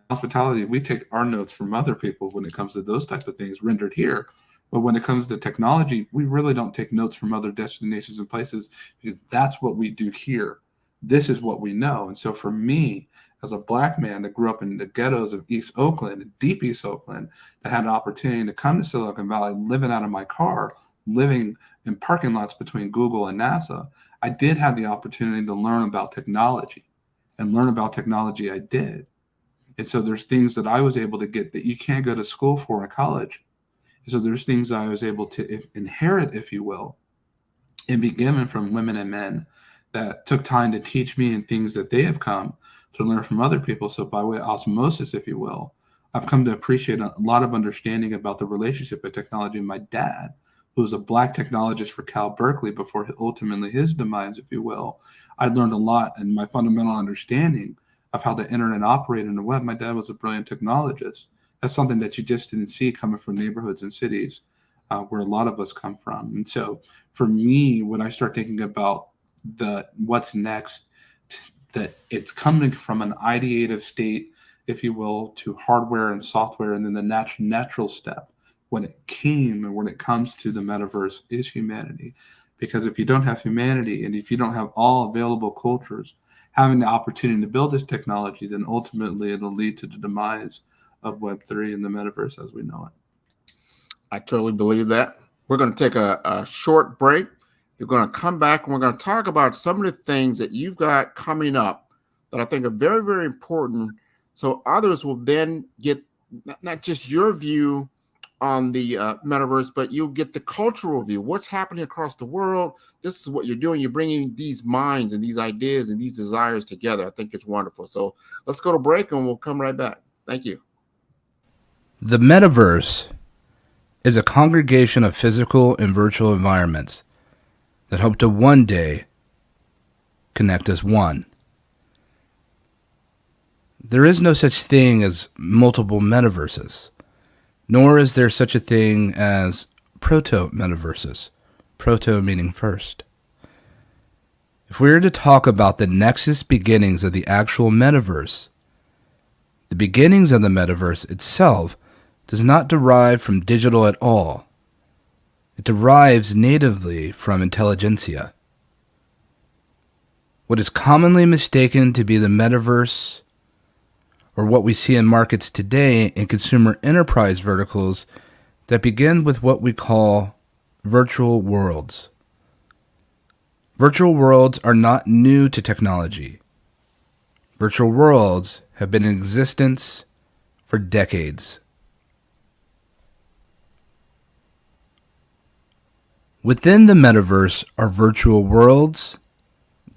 hospitality, we take our notes from other people when it comes to those types of things rendered here. But when it comes to technology, we really don't take notes from other destinations and places, because that's what we do here. This is what we know. And so for me, as a Black man that grew up in the ghettos of East Oakland, deep East Oakland, that had an opportunity to come to Silicon Valley, living out of my car, living in parking lots between Google and NASA, I did have the opportunity to learn about technology, and learn about technology I did. And so there's things that I was able to get that you can't go to school for in college. So there's things I was able to inherit, if you will, and be given from women and men that took time to teach me, and things that they have come to learn from other people. So by way of osmosis, if you will, I've come to appreciate a lot of understanding about the relationship of technology. My dad, who was a Black technologist for Cal Berkeley before ultimately his demise, if you will, I learned a lot in my fundamental understanding of how the internet operated in the web. My dad was a brilliant technologist. That's something that you just didn't see coming from neighborhoods and cities where a lot of us come from. And so for me, when I start thinking about what's next, that it's coming from an ideative state, if you will, to hardware and software, and then the natural step when it comes to the metaverse is humanity. Because if you don't have humanity, and if you don't have all available cultures having the opportunity to build this technology, then ultimately it'll lead to the demise of Web3 and the metaverse as we know it. I totally believe that. We're going to take a short break. We're going to come back, and we're going to talk about some of the things that you've got coming up that I think are very, very important, so others will then get not just your view on the metaverse, but you'll get the cultural view. What's happening across the world? This is what you're doing. You're bringing these minds and these ideas and these desires together. I think it's wonderful. So let's go to break and we'll come right back. Thank you. The metaverse is a congregation of physical and virtual environments that hope to one day connect as one. There is no such thing as multiple metaverses, nor is there such a thing as proto-metaverses, proto meaning first. If we were to talk about the nexus beginnings of the actual metaverse, the beginnings of the metaverse itself does not derive from digital at all. It derives natively from intelligentsia. What is commonly mistaken to be the metaverse, or what we see in markets today in consumer enterprise verticals that begin with what we call virtual worlds. Virtual worlds are not new to technology. Virtual worlds have been in existence for decades. Within the metaverse are virtual worlds,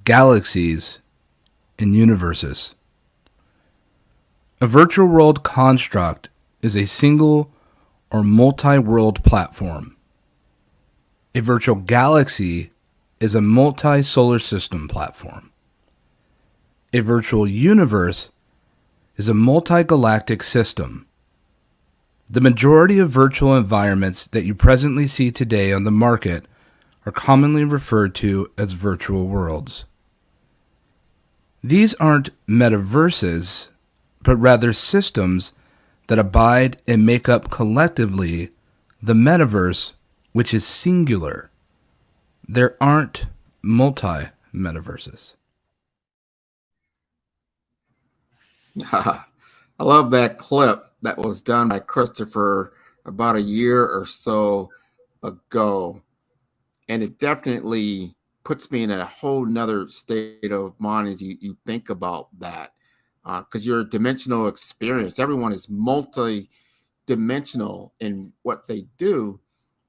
galaxies, and universes. A virtual world construct is a single or multi-world platform. A virtual galaxy is a multi-solar system platform. A virtual universe is a multi-galactic system. The majority of virtual environments that you presently see today on the market are commonly referred to as virtual worlds. These aren't metaverses, but rather systems that abide and make up collectively the metaverse, which is singular. There aren't multi-metaverses. I love that clip that was done by Christopher about a year or so ago. And it definitely puts me in a whole nother state of mind as you think about that. Because your dimensional experience, everyone is multi-dimensional in what they do.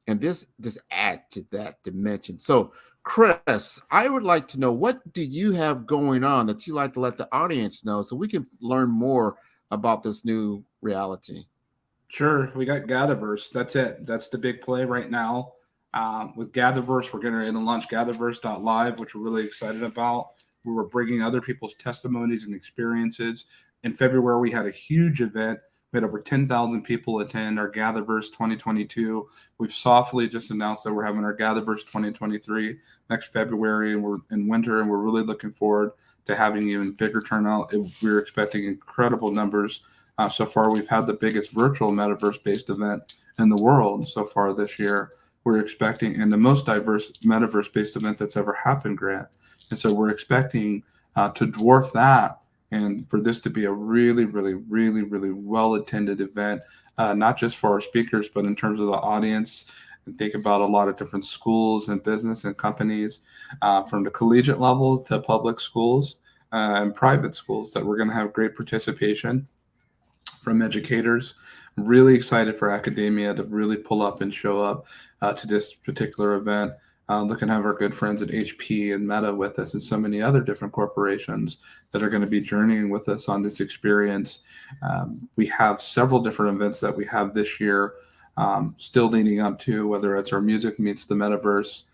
And this adds to that dimension. So, Chris, I would like to know, what do you have going on that you like to let the audience know so we can learn more about this new reality? Sure. We got Gatherverse. That's it. That's the big play right now. With Gatherverse, we're going to launch gatherverse.live, which we're really excited about. We were bringing other people's testimonies and experiences. In February, we had a huge event. We had over 10,000 people attend our Gatherverse 2022. We've softly just announced that we're having our Gatherverse 2023 next February, and we're in winter, and we're really looking forward to having even bigger turnout. We're expecting incredible numbers. So far, we've had the biggest virtual metaverse-based event in the world so far this year. We're expecting, and the most diverse metaverse-based event that's ever happened, Grant. And so we're expecting to dwarf that, and for this to be a really, really, really, really well-attended event, not just for our speakers, but in terms of the audience. And think about a lot of different schools and business and companies, from the collegiate level to public schools and private schools, that we're going to have great participation from educators. Really excited for academia to really pull up and show up to this particular event. Looking to have our good friends at HP and Meta with us, and so many other different corporations that are going to be journeying with us on this experience. We have several different events that we have this year, still leading up to, whether it's our Music Meets the Metaverse.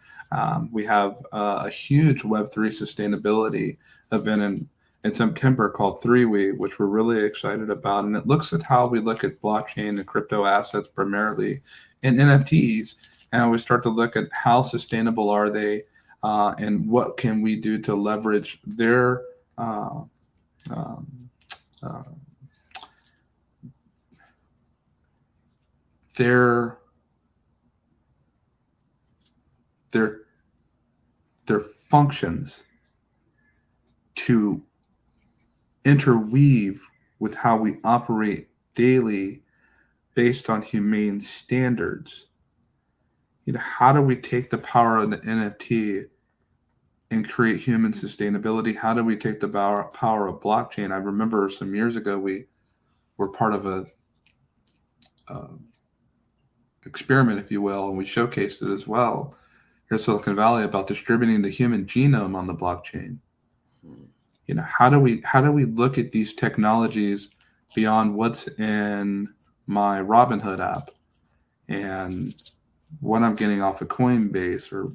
We have a huge Web3 sustainability event in September called 3We, which we're really excited about. And it looks at how we look at blockchain and crypto assets primarily in NFTs. And we start to look at how sustainable are they, and what can we do to leverage their functions to interweave with how we operate daily based on humane standards. How do we take the power of the NFT and create human sustainability? How do we take the power of blockchain? I remember some years ago, we were part of experiment, if you will, and we showcased it as well here in Silicon Valley about distributing the human genome on the blockchain. You know, how do we look at these technologies beyond what's in my Robinhood app and what I'm getting off of Coinbase or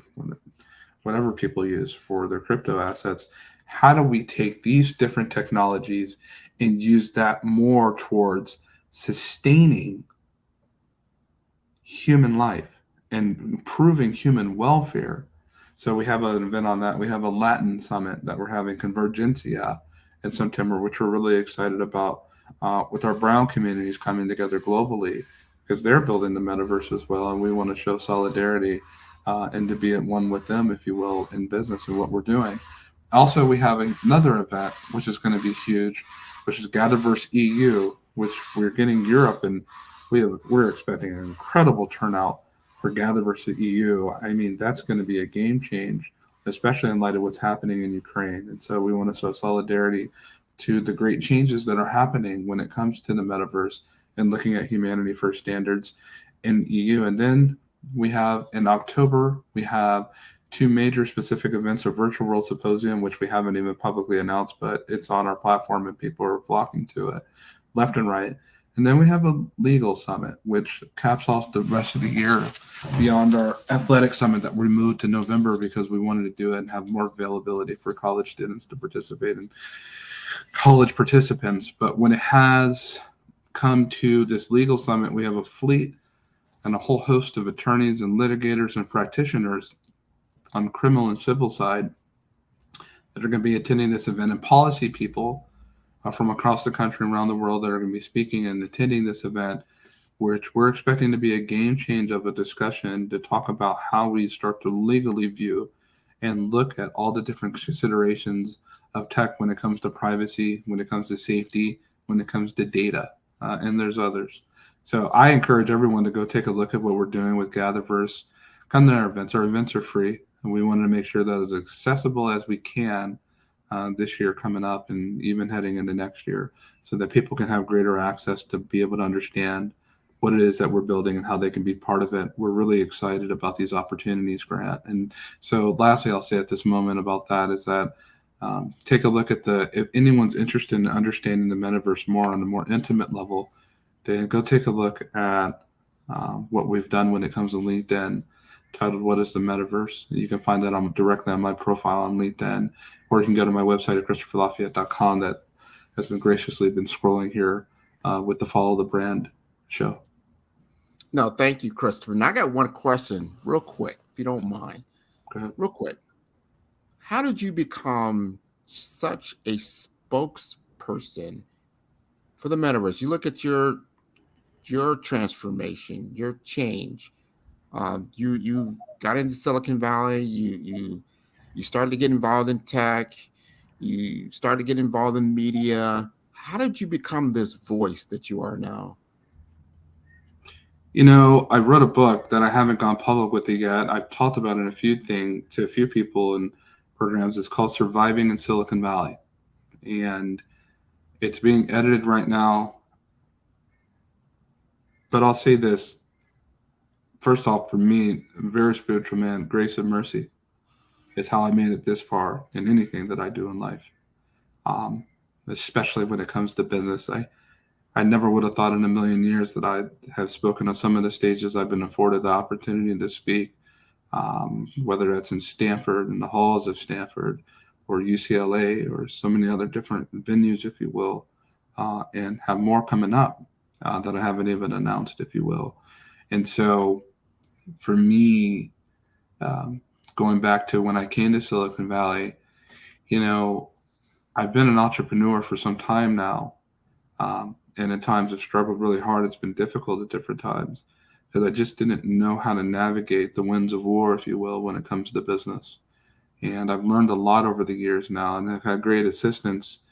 whatever people use for their crypto assets? How do we take these different technologies and use that more towards sustaining human life and improving human welfare? So we have an event on that. We have a Latin summit that we're having, Convergencia, in September, which we're really excited about, with our brown communities coming together globally, because they're building the metaverse as well, and we want to show solidarity and to be at one with them, if you will, in business and what we're doing. Also, we have another event, which is going to be huge, which is Gatherverse EU, which we're getting Europe, and we're expecting an incredible turnout for Gatherverse EU. I mean, that's going to be a game change, especially in light of what's happening in Ukraine. And so we want to show solidarity to the great changes that are happening when it comes to the metaverse and looking at humanity first standards in EU. And then we have in October, we have two major specific events, a virtual world symposium, which we haven't even publicly announced, but it's on our platform and people are flocking to it left and right. And then we have a legal summit, which caps off the rest of the year beyond our athletic summit that we moved to November because we wanted to do it and have more availability for college students to participate in, college participants. But when it has come to this legal summit, we have a fleet and a whole host of attorneys and litigators and practitioners on criminal and civil side that are going to be attending this event, and policy people from across the country and around the world that are going to be speaking and attending this event, which we're expecting to be a game change of a discussion to talk about how we start to legally view and look at all the different considerations of tech when it comes to privacy, when it comes to safety, when it comes to data, and there's others. So I encourage everyone to go take a look at what we're doing with Gatherverse. Come to our events. Our events are free, and we want to make sure that as accessible as we can this year coming up and even heading into next year, so that people can have greater access to be able to understand what it is that we're building and how they can be part of it. We're really excited about these opportunities, Grant. And so lastly, I'll say at this moment about that is that take a look at if anyone's interested in understanding the metaverse more on a more intimate level, then go take a look at what we've done when it comes to LinkedIn, titled What is the Metaverse? You can find that directly on my profile on LinkedIn, or you can go to my website at ChristopherLafayette.com that has been graciously scrolling here with the Follow the Brand show. No, thank you, Christopher. Now I got one question real quick, if you don't mind. Go ahead. Real quick. How did you become such a spokesperson for the metaverse? You look at your transformation, your change. You got into Silicon Valley. You started to get involved in tech. You started to get involved in media. How did you become this voice that you are now? You know, I wrote a book that I haven't gone public with it yet. I've talked about it to a few people in programs. It's called Surviving in Silicon Valley, and it's being edited right now. But I'll say this. First off, for me, I'm a very spiritual man. Grace and mercy is how I made it this far in anything that I do in life, especially when it comes to business. I never would have thought in a million years that I have spoken on some of the stages I've been afforded the opportunity to speak, whether that's in Stanford, in the halls of Stanford, or UCLA, or so many other different venues, if you will, and have more coming up that I haven't even announced, if you will. And so for me, going back to when I came to Silicon Valley, you know, I've been an entrepreneur for some time now. And at times I've struggled really hard. It's been difficult at different times because I just didn't know how to navigate the winds of war, if you will, when it comes to business. And I've learned a lot over the years now, and I've had great assistance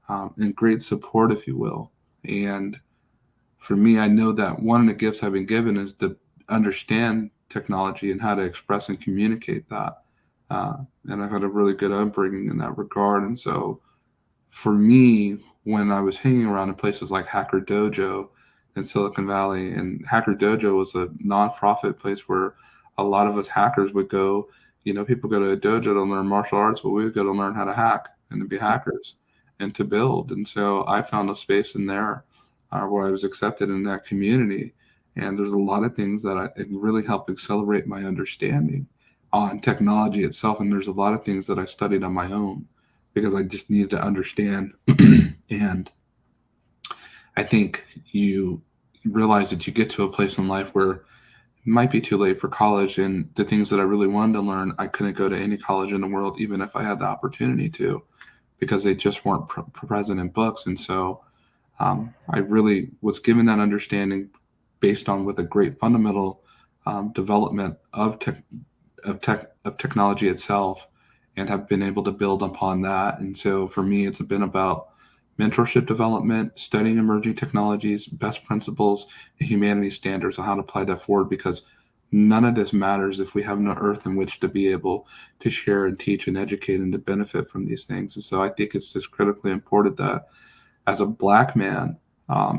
and great support, if you will. And for me, I know that one of the gifts I've been given is to understand technology and how to express and communicate that. And I've had a really good upbringing in that regard. And so for me, when I was hanging around in places like Hacker Dojo, in Silicon Valley. And Hacker Dojo was a nonprofit place where a lot of us hackers would go. People go to a dojo to learn martial arts, but we would go to learn how to hack and to be hackers and to build. And so I found a space in there where I was accepted in that community. And there's a lot of things that it really helped accelerate my understanding on technology itself. And there's a lot of things that I studied on my own because I just needed to understand. And I think you realize that you get to a place in life where it might be too late for college, and the things that I really wanted to learn, I couldn't go to any college in the world, even if I had the opportunity to, because they just weren't present in books. And so I really was given that understanding based on with a great fundamental development of technology itself, and have been able to build upon that. And so for me, it's been about mentorship development, studying emerging technologies, best principles, and humanity standards on how to apply that forward, because none of this matters if we have no earth in which to be able to share and teach and educate and to benefit from these things. And so I think it's just critically important that as a Black man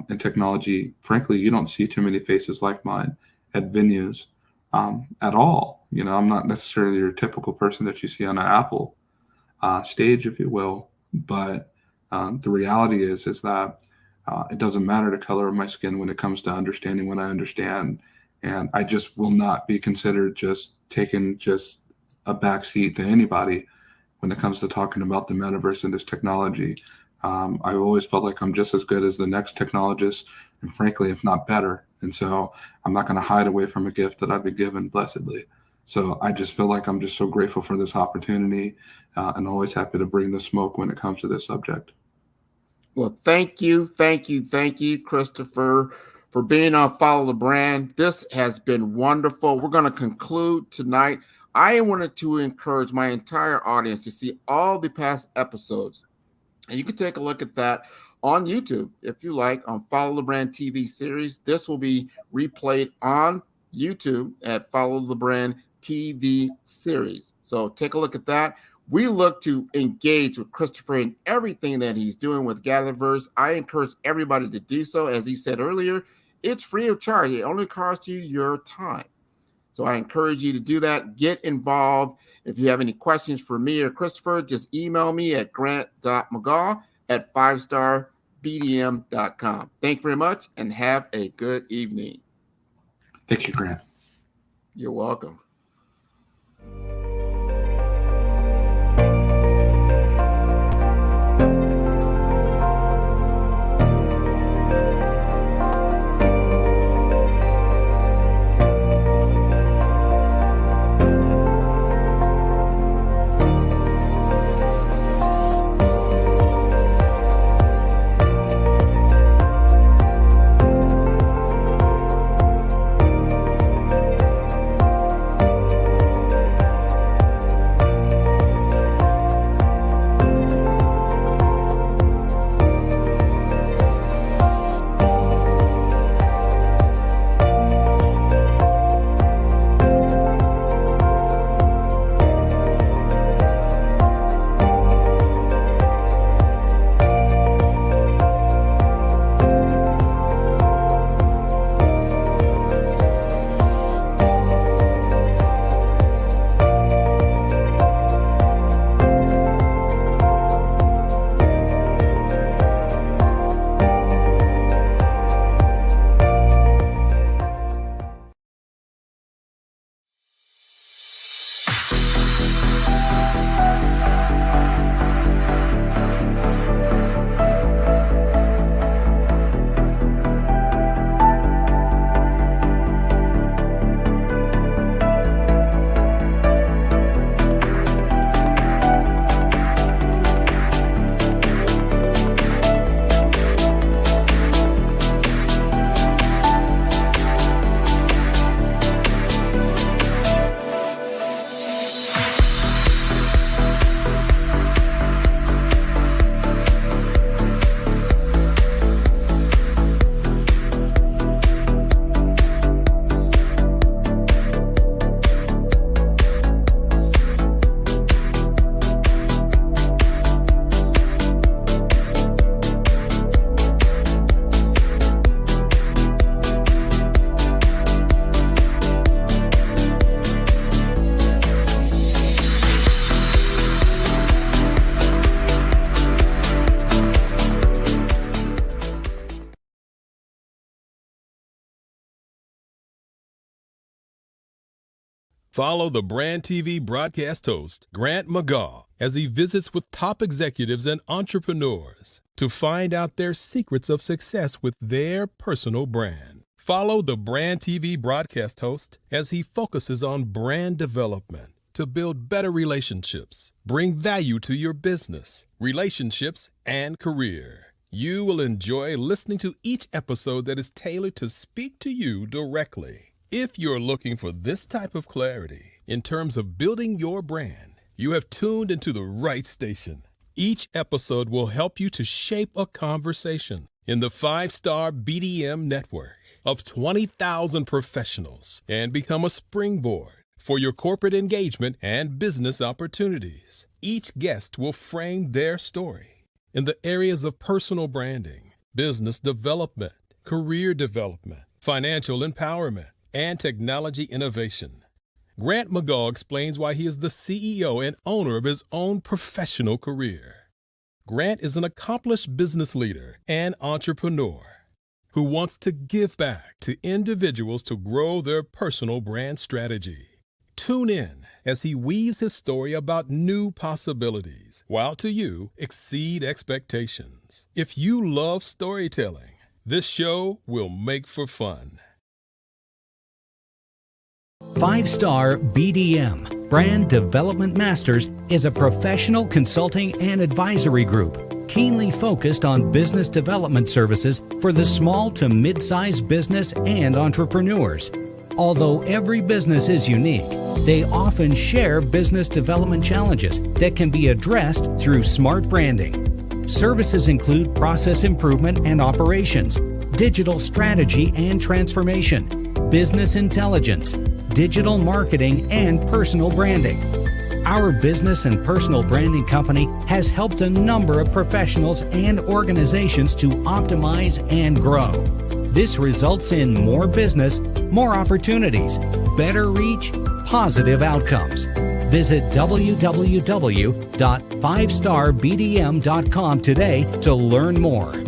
in technology, frankly, you don't see too many faces like mine at venues at all. I'm not necessarily your typical person that you see on an Apple stage, if you will, but the reality is that it doesn't matter the color of my skin when it comes to understanding what I understand. And I just will not be considered just taking just a backseat to anybody when it comes to talking about the metaverse and this technology. I've always felt like I'm just as good as the next technologist, and frankly, if not better. And so I'm not going to hide away from a gift that I've been given blessedly. So I just feel like I'm just so grateful for this opportunity and always happy to bring the smoke when it comes to this subject. Well, thank you, Christopher, for being on Follow the Brand. This has been wonderful. We're going to conclude tonight. I wanted to encourage my entire audience to see all the past episodes. And you can take a look at that on YouTube, if you like, on Follow the Brand TV series. This will be replayed on YouTube at Follow the Brand TV series. So take a look at that. We look to engage with Christopher in everything that he's doing with Gatherverse. I encourage everybody to do so. As he said earlier, it's free of charge. It only costs you your time. So I encourage you to do that. Get involved. If you have any questions for me or Christopher, just email me at grant.mcgaugh@fivestarbdm.com. Thank you very much and have a good evening. Thank you, Grant. You're welcome. Follow the Brand TV broadcast host, Grant McGaugh, as he visits with top executives and entrepreneurs to find out their secrets of success with their personal brand. Follow the Brand TV broadcast host as he focuses on brand development to build better relationships, bring value to your business, relationships, and career. You will enjoy listening to each episode that is tailored to speak to you directly. If you're looking for this type of clarity in terms of building your brand, you have tuned into the right station. Each episode will help you to shape a conversation in the 5-Star BDM network of 20,000 professionals and become a springboard for your corporate engagement and business opportunities. Each guest will frame their story in the areas of personal branding, business development, career development, financial empowerment, and technology innovation. Grant McGaugh explains why he is the CEO and owner of his own professional career. Grant is an accomplished business leader and entrepreneur who wants to give back to individuals to grow their personal brand strategy. Tune in as he weaves his story about new possibilities, while to you exceed expectations. If you love storytelling, this show will make for fun. 5-Star BDM, Brand Development Masters, is a professional consulting and advisory group keenly focused on business development services for the small to mid-sized business and entrepreneurs. Although every business is unique, they often share business development challenges that can be addressed through smart branding. Services include process improvement and operations, digital strategy and transformation, business intelligence, digital marketing, and personal branding. Our business and personal branding company has helped a number of professionals and organizations to optimize and grow. This results in more business, more opportunities, better reach, positive outcomes. Visit www.5starbdm.com today to learn more.